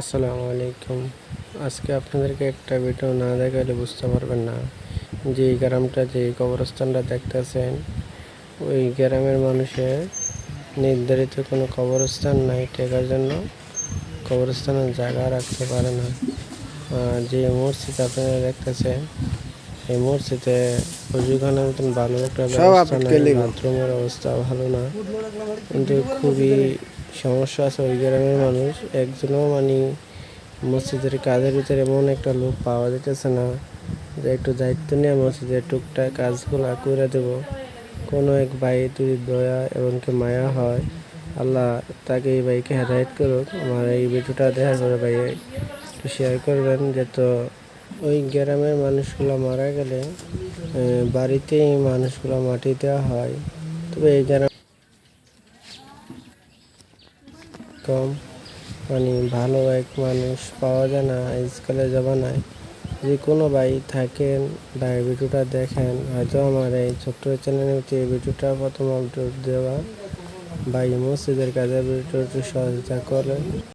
আসসালামু আলাইকুম। আজকে আপনাদেরকে একটা ভিডিও না দেখালে বুঝতে পারবেন না যে এই গ্রামটা, যে কবরস্থানটা দেখতেছেন, ওই গ্রামের মানুষের নির্ধারিত কোনো কবরস্থান নাই, টেকার জন্য কবরস্থানের জায়গা রাখতে পারে না। যে মসজিদ আপনারা দেখতেছেন, এই মসজিদে অজুখানার মতন ভালো একটা ব্যবস্থা নাই, বাথরুমের অবস্থা ভালো না, কিন্তু খুবই সমস্যা আছে। ওই গ্রামের মানুষ একজনও মসজিদের কাজের ভিতরে এমন একটা লোক পাওয়া যেতেছে না যে একটু দায়িত্ব নিয়ে মসজিদের টুকটাক কাজগুলা করে দেব। কোনো এক ভাই যদি দয়া এমনকি মায়া হয়, আল্লাহ তাকে এই ভাইকে হেদায়েত করুক। আমার এই ভিডিওটা দেখার পরে ভাই একটু শেয়ার করবেন, যে তো ওই গ্রামের মানুষগুলো মারা গেলে বাড়িতেই মানুষগুলো মাটি দেওয়া হয়। তবে এই গ্রাম কম ভালো এক মানুষ পাওয়া যায় না আজকালের জমানায়। যে কোনো ভাই থাকেন বা এই ভিডিওটা দেখেন, হয়তো আমার এই ছোট্ট চ্যানেলের এই ভিডিওটা প্রথম আপলোড দেওয়া, ভাই মসজিদের কাজে ভিডিওটি সহযোগিতা করেন।